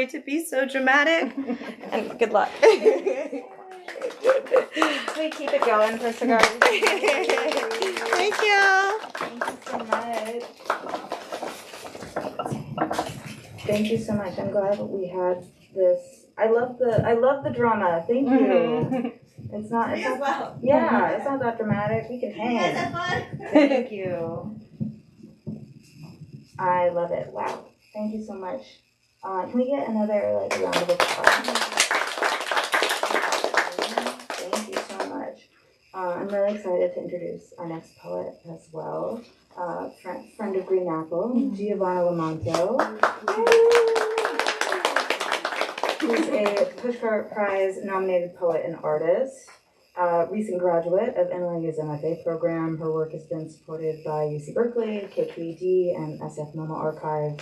sorry to be so dramatic. And good luck. We keep it going for cigars. Thank you. Thank you so much. Thank you so much. I'm glad that we had this. I love the drama. Thank you. It's not that dramatic. We can hang. You guys have fun? Thank you. I love it. Wow. Thank you so much. Can we get another round of applause? Thank you so much. I'm really excited to introduce our next poet as well. Friend of Green Apple, Giovanna Lomanto. Who's a Pushcart Prize nominated poet and artist. Recent graduate of NYU's MFA program. Her work has been supported by UC Berkeley, KQED, and SF MoMA Archive.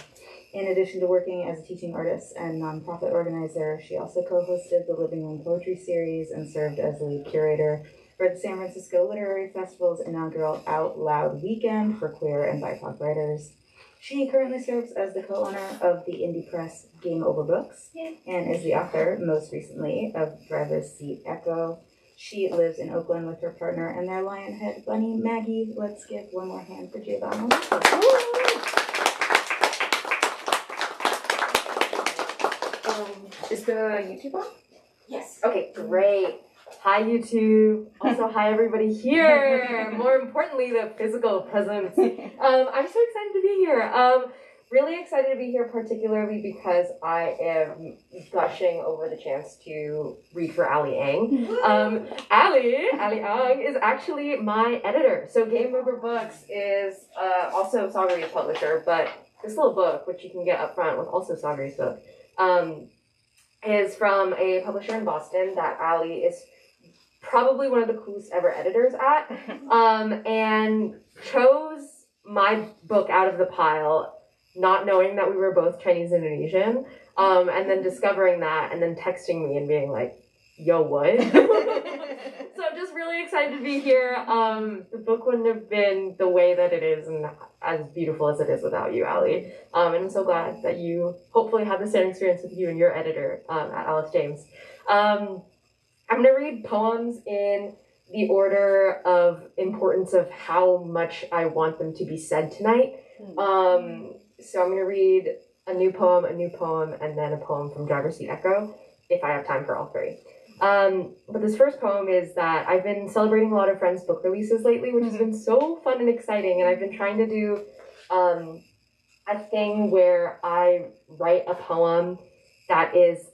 In addition to working as a teaching artist and nonprofit organizer, she also co-hosted the Living Room Poetry Series and served as lead curator for the San Francisco Literary Festival's inaugural Out Loud Weekend for queer and BIPOC writers. She currently serves as the co-owner of the indie press Game Over Books and is the author, most recently, of Driver's Seat Echo. She lives in Oakland with her partner and their lionhead bunny, Maggie. Let's give one more hand for Giovanna. Is the YouTube on? Yes. Okay, great. Hi, YouTube. Also, hi, everybody here. More importantly, the physical presence. I'm so excited to be here. Really excited to be here, particularly because I am gushing over the chance to read for Ali Ang. Ali Ang is actually my editor. So Game Over Books is also Sagari's publisher, but this little book, which you can get up front with also Sagari's book, is from a publisher in Boston that Ali is probably one of the coolest ever editors at, and chose my book out of the pile, not knowing that we were both Chinese Indonesian, and then discovering that, and then texting me and being like, yo, what? So I'm just really excited to be here. The book wouldn't have been the way that it is and as beautiful as it is without you, Ali. And I'm so glad that you hopefully had the same experience with you and your editor at Alice James. I'm going to read poems in the order of importance of how much I want them to be said tonight. So I'm going to read a new poem, and then a poem from Driver's Seat Echo, if I have time for all three. But this first poem is that I've been celebrating a lot of friends' book releases lately, which has been so fun and exciting, and I've been trying to do a thing where I write a poem that is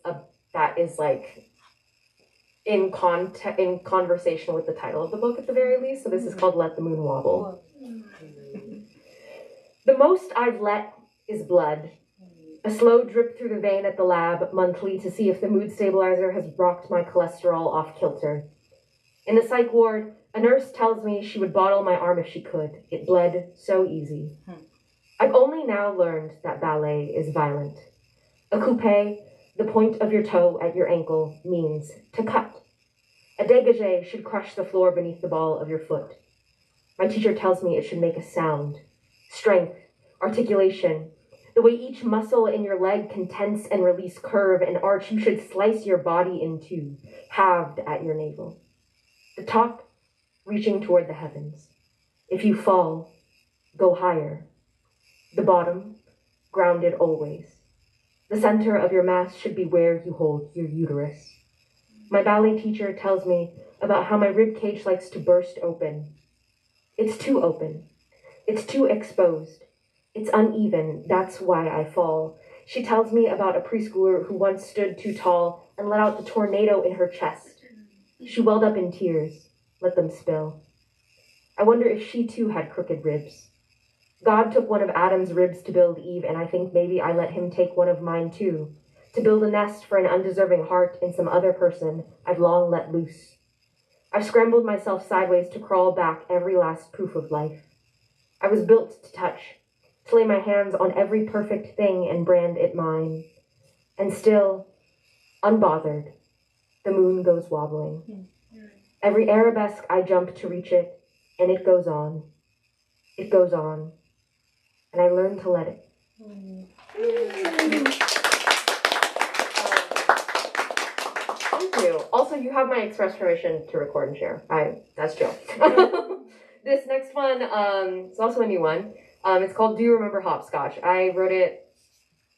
like in conversation with the title of the book at the very least. So this is called Let the Moon Wobble. The most I've let is blood. A slow drip through the vein at the lab monthly to see if the mood stabilizer has rocked my cholesterol off kilter. In the psych ward, a nurse tells me she would bottle my arm if she could. It bled so easy. I've only now learned that ballet is violent. A coupe, the point of your toe at your ankle, means to cut. A dégagé should crush the floor beneath the ball of your foot. My teacher tells me it should make a sound. Strength, articulation. The way each muscle in your leg can tense and release curve and arch, you should slice your body in two, halved at your navel. The top, reaching toward the heavens. If you fall, go higher. The bottom, grounded always. The center of your mass should be where you hold your uterus. My ballet teacher tells me about how my rib cage likes to burst open. It's too open. It's too exposed. It's uneven, that's why I fall. She tells me about a preschooler who once stood too tall and let out the tornado in her chest. She welled up in tears, let them spill. I wonder if she too had crooked ribs. God took one of Adam's ribs to build Eve, and I think maybe I let him take one of mine too, to build a nest for an undeserving heart in some other person I've long let loose. I've scrambled myself sideways to crawl back every last proof of life. I was built to touch, to lay my hands on every perfect thing and brand it mine. And still, unbothered, the moon goes wobbling. Every arabesque I jump to reach it, and it goes on. It goes on. And I learn to let it. Thank you. Also, you have my express permission to record and share. That's Jill. This next one is also a new one. It's called Do You Remember Hopscotch? I wrote it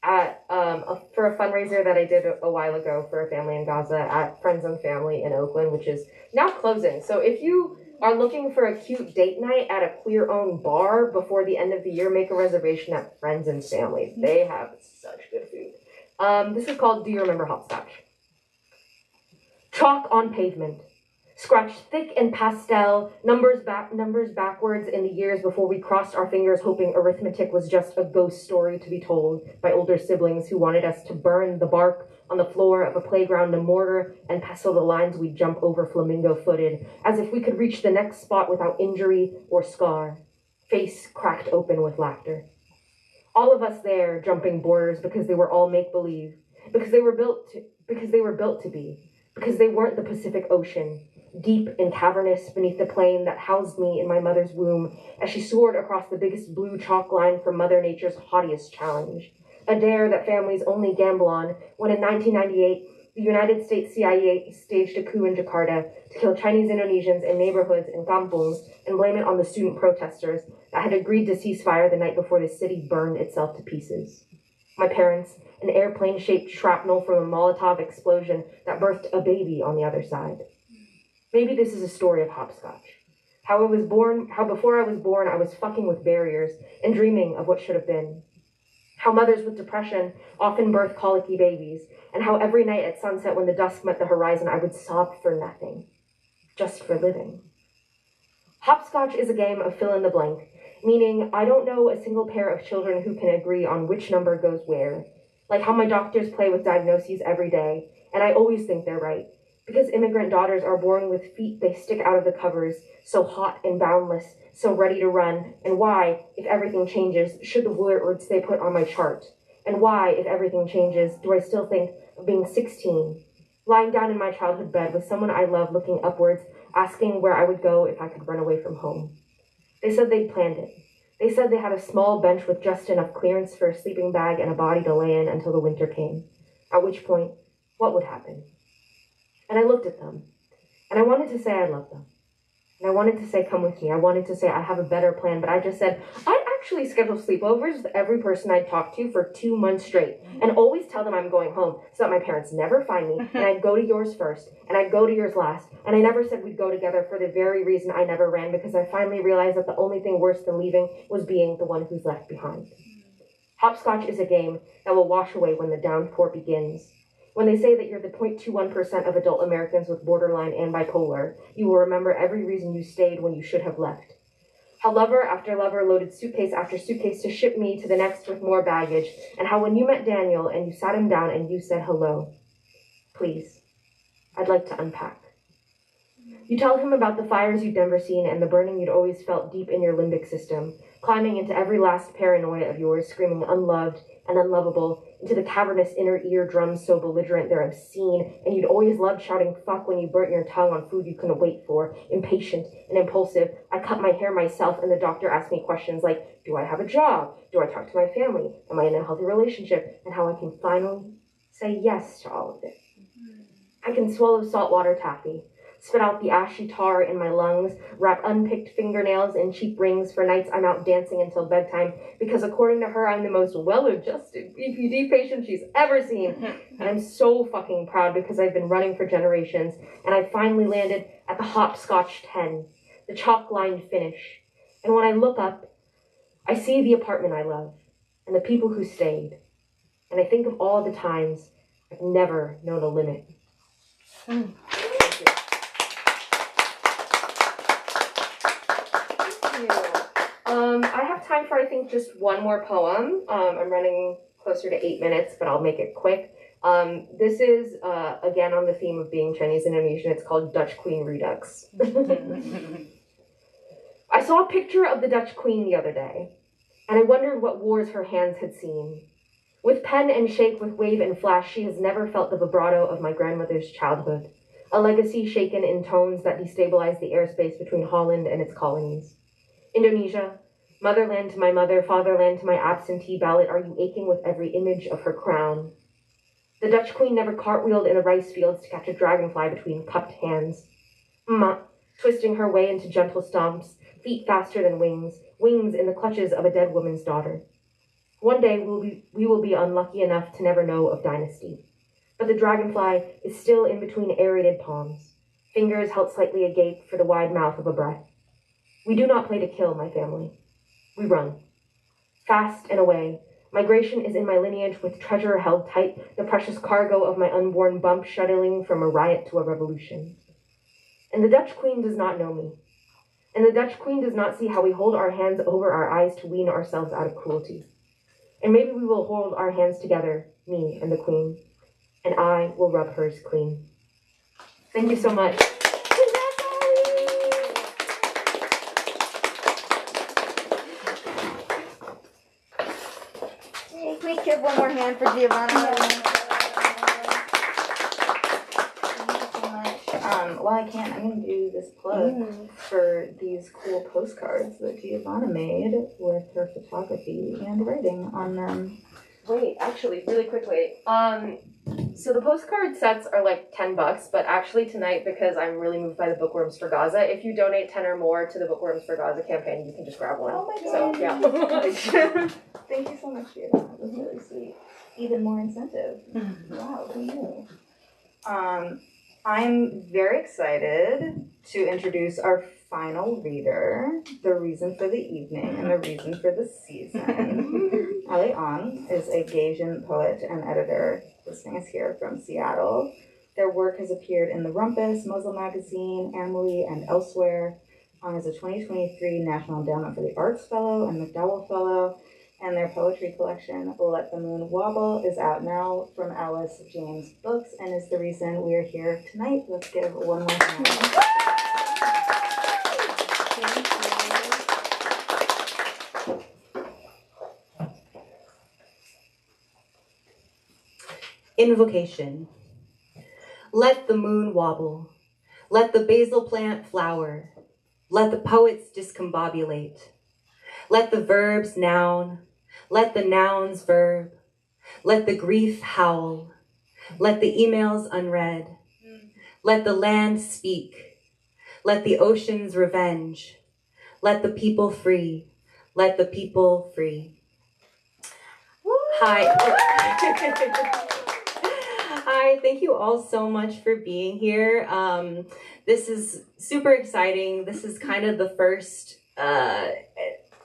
at for a fundraiser that I did a while ago for a family in Gaza at Friends and Family in Oakland, which is now closing. So if you are looking for a cute date night at a queer-owned bar before the end of the year, make a reservation at Friends and Family. They have such good food. This is called Do You Remember Hopscotch? Chalk on pavement. Scratched thick and pastel, numbers backwards in the years before we crossed our fingers hoping arithmetic was just a ghost story to be told by older siblings who wanted us to burn the bark on the floor of a playground to mortar and pestle the lines we'd jump over flamingo-footed, as if we could reach the next spot without injury or scar, face cracked open with laughter. All of us there jumping borders because they were all make-believe, because they were built to be, because they weren't the Pacific Ocean, deep and cavernous beneath the plain that housed me in my mother's womb as she soared across the biggest blue chalk line for Mother Nature's haughtiest challenge, a dare that families only gamble on when in 1998, the United States CIA staged a coup in Jakarta to kill Chinese Indonesians in neighborhoods in kampungs and blame it on the student protesters that had agreed to ceasefire the night before the city burned itself to pieces. My parents, an airplane-shaped shrapnel from a Molotov explosion that birthed a baby on the other side. Maybe this is a story of hopscotch. How before I was born, I was fucking with barriers and dreaming of what should have been. How mothers with depression often birth colicky babies, and how every night at sunset when the dusk met the horizon, I would sob for nothing, just for living. Hopscotch is a game of fill in the blank, meaning I don't know a single pair of children who can agree on which number goes where, like how my doctors play with diagnoses every day, and I always think they're right. Because immigrant daughters are born with feet they stick out of the covers, so hot and boundless, so ready to run, and why, if everything changes, should the words they put on my chart? And why, if everything changes, do I still think of being 16, lying down in my childhood bed with someone I love looking upwards, asking where I would go if I could run away from home? They said they'd planned it. They said they had a small bench with just enough clearance for a sleeping bag and a body to lay in until the winter came, at which point, what would happen? And I looked at them, and I wanted to say I love them. And I wanted to say, come with me. I wanted to say I have a better plan, but I just said, I'd actually schedule sleepovers with every person I'd talk to for 2 months straight, and always tell them I'm going home so that my parents never find me, and I'd go to yours first, and I'd go to yours last, and I never said we'd go together for the very reason I never ran, because I finally realized that the only thing worse than leaving was being the one who's left behind. Hopscotch is a game that will wash away when the downpour begins. When they say that you're the 0.21% of adult Americans with borderline and bipolar, you will remember every reason you stayed when you should have left. How lover after lover loaded suitcase after suitcase to ship me to the next with more baggage, and how when you met Daniel and you sat him down and you said hello, please, I'd like to unpack. You tell him about the fires you'd never seen and the burning you'd always felt deep in your limbic system, climbing into every last paranoia of yours, screaming unloved and unlovable, into the cavernous inner eardrums so belligerent they're obscene, and you'd always loved shouting fuck when you burnt your tongue on food you couldn't wait for, impatient and impulsive. I cut my hair myself, and the doctor asked me questions like, do I have a job? Do I talk to my family? Am I in a healthy relationship? And how I can finally say yes to all of it. I can swallow saltwater taffy, spit out the ashy tar in my lungs, wrap unpicked fingernails in cheap rings for nights I'm out dancing until bedtime, because according to her, I'm the most well-adjusted BPD patient she's ever seen. And I'm so fucking proud because I've been running for generations, and I finally landed at the Hopscotch 10, the chalk-lined finish. And when I look up, I see the apartment I love, and the people who stayed. And I think of all the times I've never known a limit. I have time for, I think, just one more poem. I'm running closer to 8 minutes, but I'll make it quick. This is, again, on the theme of being Chinese Indonesian. It's called Dutch Queen Redux. I saw a picture of the Dutch Queen the other day, and I wondered what wars her hands had seen. With pen and shake, with wave and flash, she has never felt the vibrato of my grandmother's childhood, a legacy shaken in tones that destabilize the airspace between Holland and its colonies. Indonesia, motherland to my mother, fatherland to my absentee ballot, are you aching with every image of her crown? The Dutch queen never cartwheeled in the rice fields to catch a dragonfly between cupped hands. Twisting her way into gentle stomps, feet faster than wings, wings in the clutches of a dead woman's daughter. One day we will be unlucky enough to never know of dynasty. But the dragonfly is still in between aerated palms, fingers held slightly agape for the wide mouth of a breath. We do not play to kill, my family. We run. Fast and away. Migration is in my lineage with treasure held tight, the precious cargo of my unborn bump shuttling from a riot to a revolution. And the Dutch queen does not know me. And the Dutch queen does not see how we hold our hands over our eyes to wean ourselves out of cruelty. And maybe we will hold our hands together, me and the queen, and I will rub hers clean. Thank you so much. Hey, can we give one more hand for Giovanna? While I can't, I'm going to do this plug for these cool postcards that Giovanna made with her photography and writing on them. Wait, actually, really quickly. So the postcard sets are like $10, but actually tonight, because I'm really moved by the Bookworms for Gaza, if you donate 10 or more to the Bookworms for Gaza campaign, you can just grab one. Oh my So, God. yeah. Thank you so much, Giovanna. That was really sweet. Even more incentive. Wow, who knew? I'm very excited to introduce our final reader, the reason for the evening and the reason for the season. Ali Ong is a Gaysian poet and editor. Listening is here from Seattle. Their work has appeared in The Rumpus, Muslim Magazine, Emily, and elsewhere. Ong is a 2023 National Endowment for the Arts Fellow and McDowell Fellow. And their poetry collection, Let the Moon Wobble, is out now from Alice James Books and is the reason we are here tonight. Let's give one more hand. Invocation. Let the moon wobble. Let the basil plant flower. Let the poets discombobulate. Let the verbs noun. Let the nouns verb. Let the grief howl. Let the emails unread. Let the land speak. Let the oceans revenge. Let the people free. Let the people free. Hi. Hi, thank you all so much for being here. This is super exciting. This is kind of the first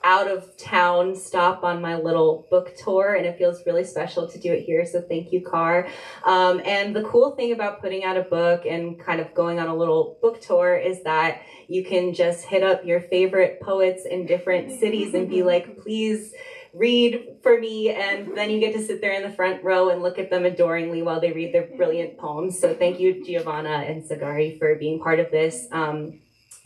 out of town stop on my little book tour, and it feels really special to do it here, so thank you, Car. And the cool thing about putting out a book and kind of going on a little book tour is that you can just hit up your favorite poets in different cities and be like, please read for me, and then you get to sit there in the front row and look at them adoringly while they read their brilliant poems. So thank you, Giovanna and Sagari, for being part of this.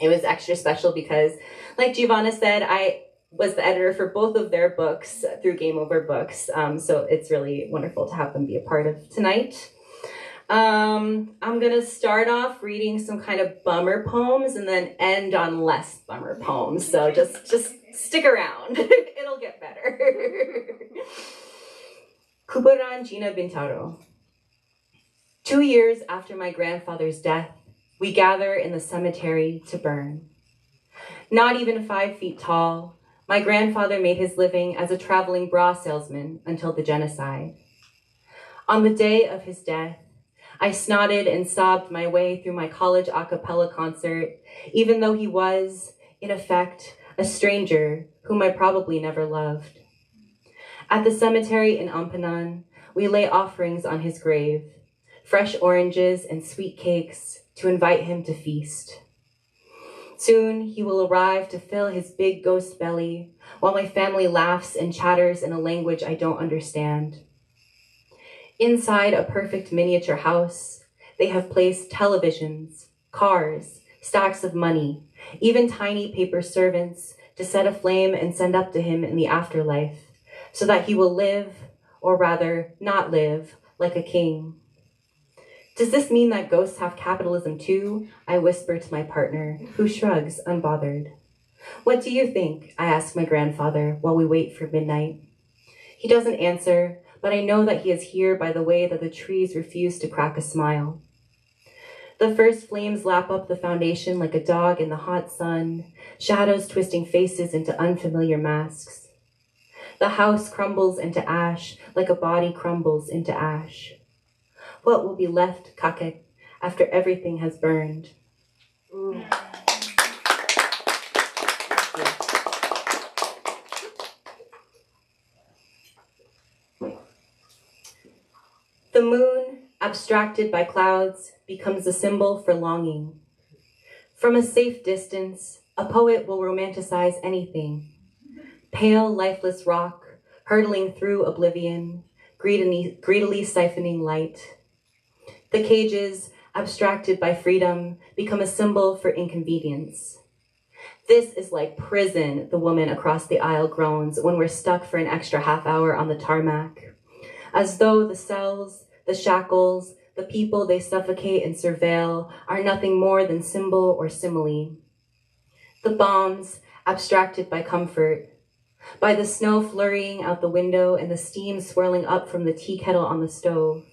It was extra special because, like Giovanna said, I was the editor for both of their books through Game Over Books. So it's really wonderful to have them be a part of tonight. I'm gonna start off reading some kind of bummer poems and then end on less bummer poems. So just stick around. It'll get better. Kubaran Gina Bintaro. 2 years after my grandfather's death, we gather in the cemetery to burn. Not even 5 feet tall, my grandfather made his living as a traveling bra salesman until the genocide. On the day of his death, I snotted and sobbed my way through my college a cappella concert, even though he was, in effect, a stranger whom I probably never loved. At the cemetery in Ampanan, we lay offerings on his grave, fresh oranges and sweet cakes to invite him to feast. Soon he will arrive to fill his big ghost belly while my family laughs and chatters in a language I don't understand. Inside a perfect miniature house, they have placed televisions, cars, stacks of money, even tiny paper servants to set aflame and send up to him in the afterlife, so that he will live, or rather not live, like a king. Does this mean that ghosts have capitalism too? I whisper to my partner, who shrugs, unbothered. What do you think? I ask my grandfather while we wait for midnight. He doesn't answer, but I know that he is here by the way that the trees refuse to crack a smile. The first flames lap up the foundation like a dog in the hot sun, shadows twisting faces into unfamiliar masks. The house crumbles into ash like a body crumbles into ash. What will be left, Kakek, after everything has burned? The moon, abstracted by clouds, becomes a symbol for longing. From a safe distance, a poet will romanticize anything. Pale, lifeless rock, hurtling through oblivion, greedily siphoning light. The cages, abstracted by freedom, become a symbol for inconvenience. This is like prison, the woman across the aisle groans when we're stuck for an extra half hour on the tarmac. As though the cells, the shackles, the people they suffocate and surveil are nothing more than symbol or simile. The bombs, abstracted by comfort, by the snow flurrying out the window and the steam swirling up from the tea kettle on the stove.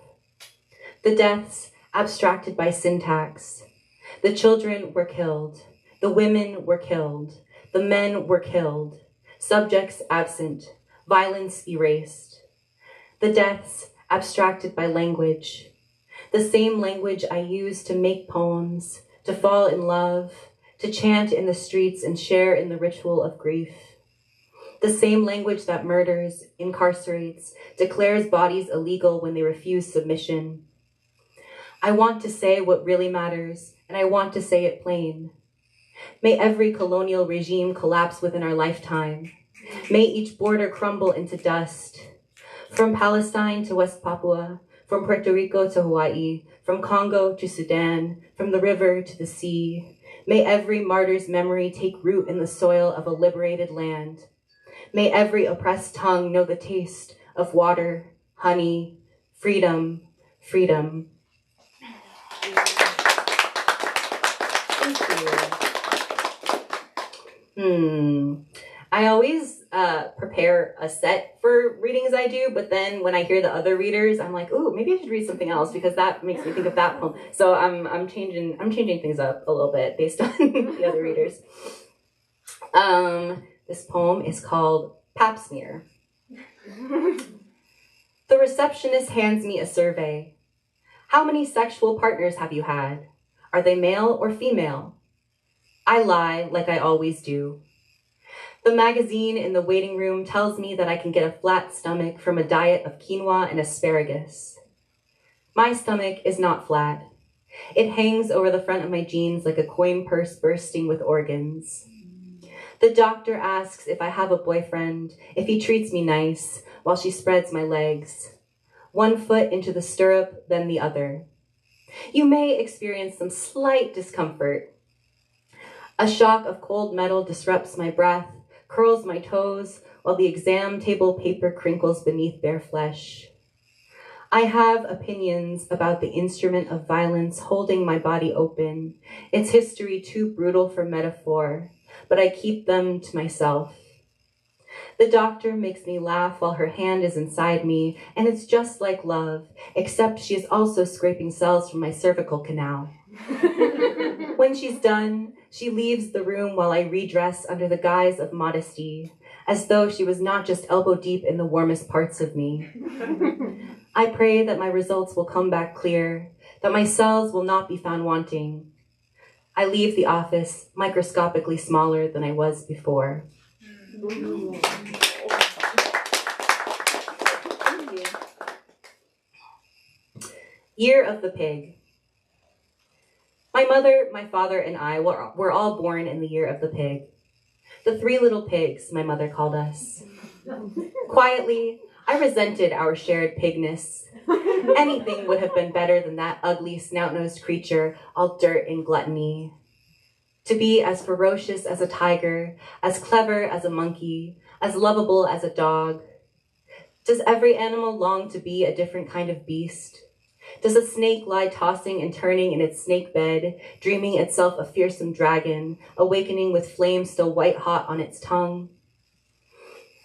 The deaths, abstracted by syntax. The children were killed. The women were killed. The men were killed. Subjects absent. Violence erased. The deaths, abstracted by language. The same language I use to make poems, to fall in love, to chant in the streets and share in the ritual of grief. The same language that murders, incarcerates, declares bodies illegal when they refuse submission. I want to say what really matters, and I want to say it plain. May every colonial regime collapse within our lifetime. May each border crumble into dust. From Palestine to West Papua, from Puerto Rico to Hawaii, from Congo to Sudan, from the river to the sea. May every martyr's memory take root in the soil of a liberated land. May every oppressed tongue know the taste of water, honey, freedom, freedom. I always prepare a set for readings I do, but then when I hear the other readers, I'm like, ooh, maybe I should read something else because that makes me think of that poem. So I'm changing things up a little bit based on the other readers. This poem is called Pap Smear. The receptionist hands me a survey. How many sexual partners have you had? Are they male or female? I lie like I always do. The magazine in the waiting room tells me that I can get a flat stomach from a diet of quinoa and asparagus. My stomach is not flat. It hangs over the front of my jeans like a coin purse bursting with organs. The doctor asks if I have a boyfriend, if he treats me nice, while she spreads my legs. One foot into the stirrup, then the other. You may experience some slight discomfort. A shock of cold metal disrupts my breath, curls my toes, while the exam table paper crinkles beneath bare flesh. I have opinions about the instrument of violence holding my body open, its history too brutal for metaphor, but I keep them to myself. The doctor makes me laugh while her hand is inside me, and it's just like love, except she is also scraping cells from my cervical canal. When she's done, she leaves the room while I redress under the guise of modesty, as though she was not just elbow deep in the warmest parts of me. I pray that my results will come back clear, that my cells will not be found wanting. I leave the office microscopically smaller than I was before. Year of the Pig. My mother, my father, and I were all born in the year of the pig. The three little pigs, my mother called us. Quietly, I resented our shared pigness. Anything would have been better than that ugly, snout-nosed creature, all dirt and gluttony. To be as ferocious as a tiger, as clever as a monkey, as lovable as a dog. Does every animal long to be a different kind of beast? Does a snake lie tossing and turning in its snake bed, dreaming itself a fearsome dragon, awakening with flames still white-hot on its tongue?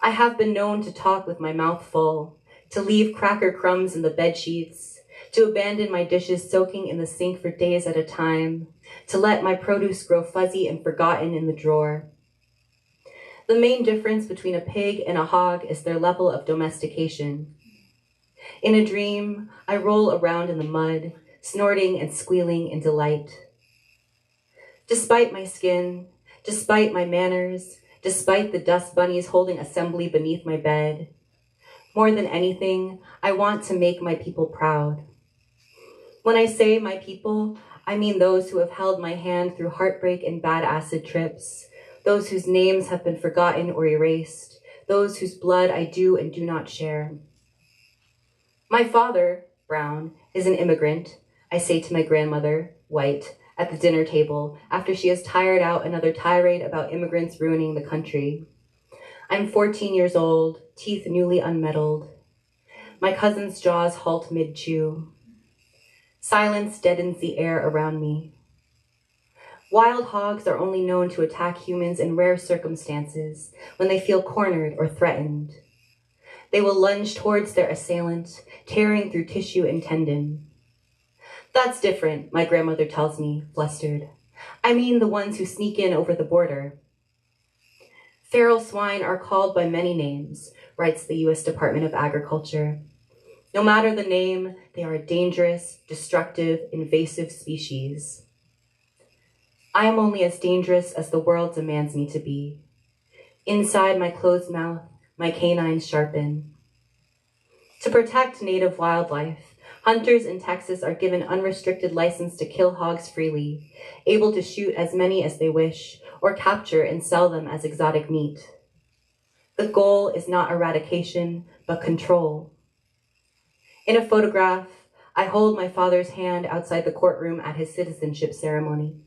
I have been known to talk with my mouth full, to leave cracker crumbs in the bed sheets, to abandon my dishes soaking in the sink for days at a time, to let my produce grow fuzzy and forgotten in the drawer. The main difference between a pig and a hog is their level of domestication. In a dream, I roll around in the mud, snorting and squealing in delight. Despite my skin, despite my manners, despite the dust bunnies holding assembly beneath my bed, more than anything, I want to make my people proud. When I say my people, I mean those who have held my hand through heartbreak and bad acid trips, those whose names have been forgotten or erased, those whose blood I do and do not share. My father, brown, is an immigrant, I say to my grandmother, white, at the dinner table after she has tired out another tirade about immigrants ruining the country. I'm 14 years old, teeth newly unmetalled. My cousin's jaws halt mid-chew. Silence deadens the air around me. Wild hogs are only known to attack humans in rare circumstances, when they feel cornered or threatened. They will lunge towards their assailant, tearing through tissue and tendon. That's different, my grandmother tells me, flustered. I mean the ones who sneak in over the border. Feral swine are called by many names, writes the U.S. Department of Agriculture. No matter the name, they are a dangerous, destructive, invasive species. I am only as dangerous as the world demands me to be. Inside my closed mouth, my canines sharpen. To protect native wildlife, hunters in Texas are given unrestricted license to kill hogs freely, able to shoot as many as they wish, or capture and sell them as exotic meat. The goal is not eradication, but control. In a photograph, I hold my father's hand outside the courtroom at his citizenship ceremony.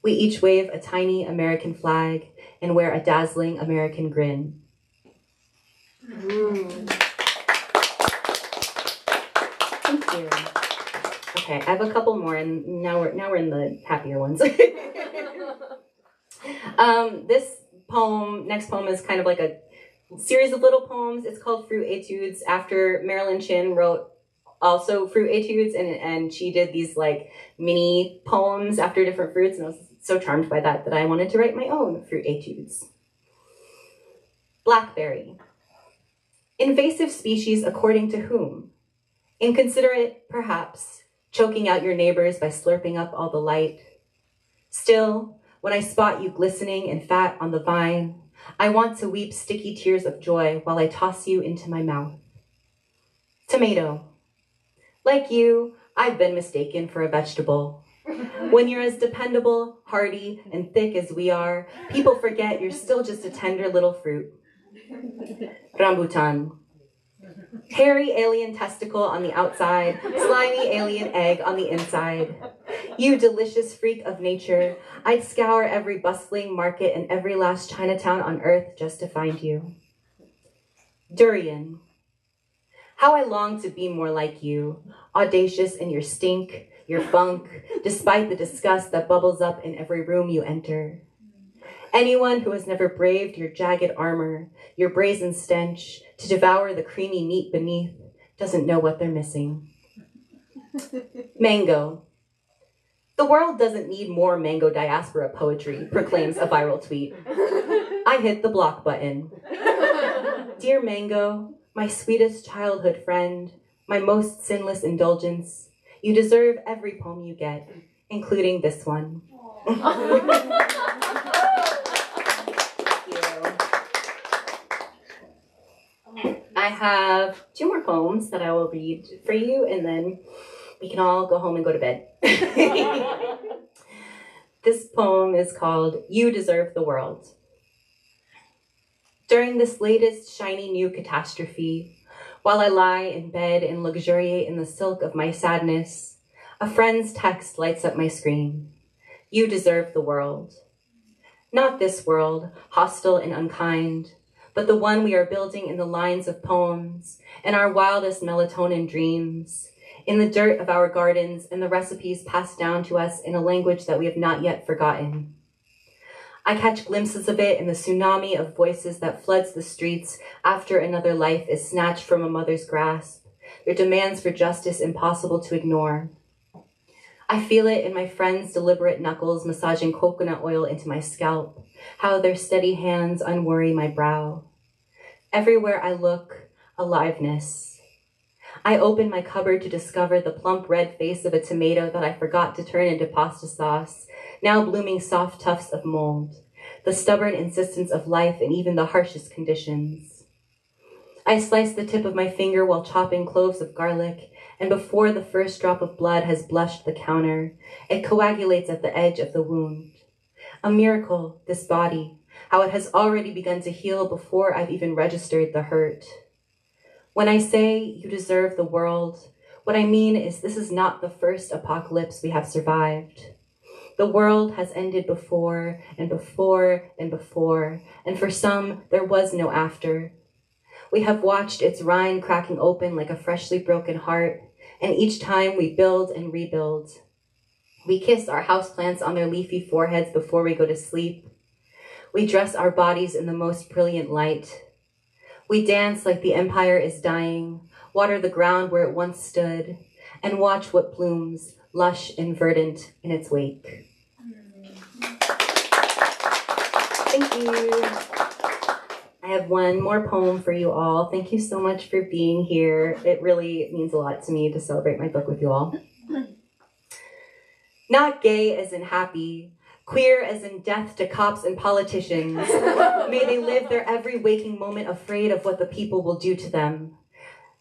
We each wave a tiny American flag and wear a dazzling American grin. Thank you. Okay, I have a couple more, and now we're in the happier ones. This next poem is kind of like a series of little poems. It's called Fruit Etudes, after Marilyn Chin wrote also Fruit Etudes, and she did these like mini poems after different fruits, and I was so charmed by that I wanted to write my own Fruit Etudes. Blackberry. Invasive species according to whom? Inconsiderate, perhaps, choking out your neighbors by slurping up all the light. Still, when I spot you glistening and fat on the vine, I want to weep sticky tears of joy while I toss you into my mouth. Tomato. Like you, I've been mistaken for a vegetable. When you're as dependable, hardy, and thick as we are, people forget you're still just a tender little fruit. Rambutan. Hairy alien testicle on the outside, slimy alien egg on the inside. You delicious freak of nature, I'd scour every bustling market and every last Chinatown on earth just to find you. Durian. How I long to be more like you, audacious in your stink, your funk, despite the disgust that bubbles up in every room you enter. Anyone who has never braved your jagged armor, your brazen stench, to devour the creamy meat beneath, doesn't know what they're missing. Mango. The world doesn't need more mango diaspora poetry, proclaims a viral tweet. I hit the block button. Dear Mango, my sweetest childhood friend, my most sinless indulgence, you deserve every poem you get, including this one. I have 2 more poems that I will read for you, and then we can all go home and go to bed. This poem is called You Deserve the World. During this latest shiny new catastrophe, while I lie in bed and luxuriate in the silk of my sadness, a friend's text lights up my screen. You deserve the world. Not this world, hostile and unkind, but the one we are building in the lines of poems, in our wildest melatonin dreams, in the dirt of our gardens and the recipes passed down to us in a language that we have not yet forgotten. I catch glimpses of it in the tsunami of voices that floods the streets after another life is snatched from a mother's grasp, their demands for justice impossible to ignore. I feel it in my friends' deliberate knuckles massaging coconut oil into my scalp, how their steady hands unworry my brow. Everywhere I look, aliveness. I open my cupboard to discover the plump red face of a tomato that I forgot to turn into pasta sauce, now blooming soft tufts of mold, the stubborn insistence of life in even the harshest conditions. I slice the tip of my finger while chopping cloves of garlic, and before the first drop of blood has blushed the counter, it coagulates at the edge of the wound. A miracle, this body, how it has already begun to heal before I've even registered the hurt. When I say you deserve the world, what I mean is this is not the first apocalypse we have survived. The world has ended before and before and before, and for some, there was no after. We have watched its rind cracking open like a freshly broken heart, and each time we build and rebuild. We kiss our houseplants on their leafy foreheads before we go to sleep. We dress our bodies in the most brilliant light. We dance like the empire is dying, water the ground where it once stood, and watch what blooms, lush and verdant, in its wake. Thank you. I have one more poem for you all. Thank you so much for being here. It really means a lot to me to celebrate my book with you all. Not gay as in happy, queer as in death to cops and politicians. May they live their every waking moment afraid of what the people will do to them.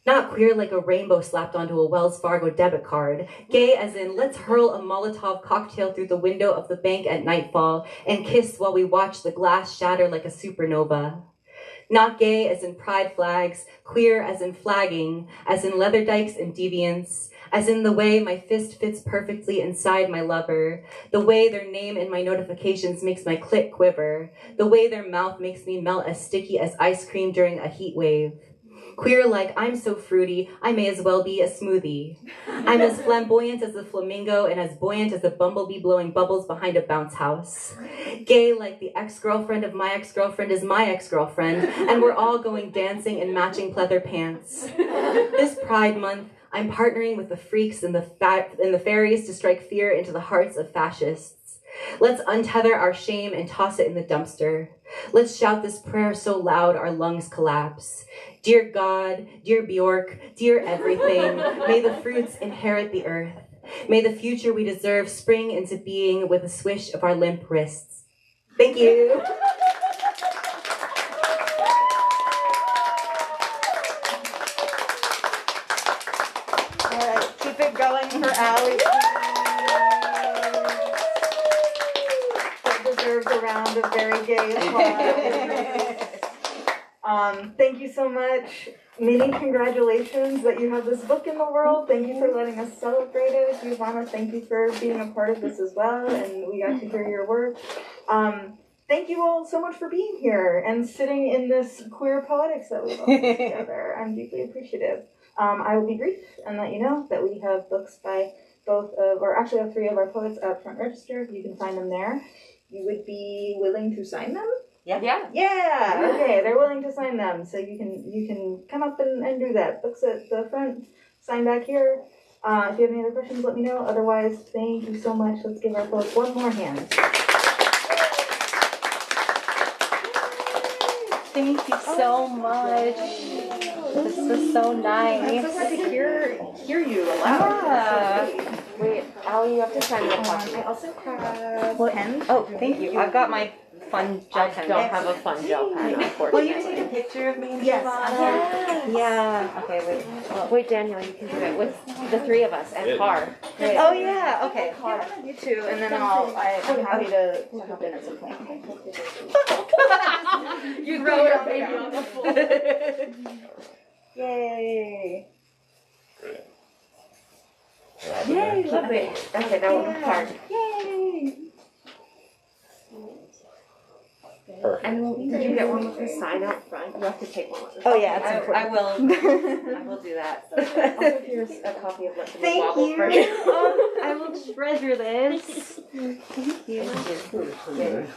Not queer like a rainbow slapped onto a Wells Fargo debit card. Gay as in let's hurl a Molotov cocktail through the window of the bank at nightfall and kiss while we watch the glass shatter like a supernova. Not gay as in pride flags, queer as in flagging, as in leather dykes and deviance, as in the way my fist fits perfectly inside my lover, the way their name in my notifications makes my clit quiver, the way their mouth makes me melt as sticky as ice cream during a heat wave. Queer like I'm so fruity, I may as well be a smoothie. I'm as flamboyant as a flamingo and as buoyant as a bumblebee blowing bubbles behind a bounce house. Gay like the ex-girlfriend of my ex-girlfriend is my ex-girlfriend, and we're all going dancing in matching pleather pants. This Pride Month, I'm partnering with the freaks and the fairies to strike fear into the hearts of fascists. Let's untether our shame and toss it in the dumpster. Let's shout this prayer so loud our lungs collapse. Dear God, dear Bjork, dear everything, may the fruits inherit the earth. May the future we deserve spring into being with a swish of our limp wrists. Thank you. All right, keep it going for Allie. That deserves a round of very gay applause. Thank you so much. Many congratulations that you have this book in the world. Thank you for letting us celebrate it. Giovanna, thank you for being a part of this as well, and we got to hear your work. Thank you all so much for being here and sitting in this queer poetics that we've all put together. I'm deeply appreciative. I will be brief and let you know that we have books by three of our poets at Front Register. You can find them there. You would be willing to sign them? Yeah. Yeah. Okay, they're willing to sign them, so you can come up and do that. Books at the front, sign back here. If you have any other questions, let me know. Otherwise, thank you so much. Let's give our poets one more hand. Thank you so much. This was so nice. I'm so glad to hear you aloud. Yeah. Wait, Allie, you have to sign that copy. I also have pens. Oh, thank you. I've got my fun gel pen. I don't have a fun gel pen, Will unfortunately. you take a picture of me and Yes. Giovanna? Yeah. Okay, wait. Well, Wait, Daniel, you can do it with the three of us and Car. Great. oh, yeah. Okay. Yeah, you too, and then I'm happy to hop in at some point. You throw your baby on the floor. Yay! Yay, lovely. Okay, now Car. Yay! And did you get one with the sign out front? You have to take one with the sign. Oh yeah, it's important. I will. I will do that. Also, here's a copy of what the Moon Thank Wobble you. version. Oh, I will treasure this. Yes.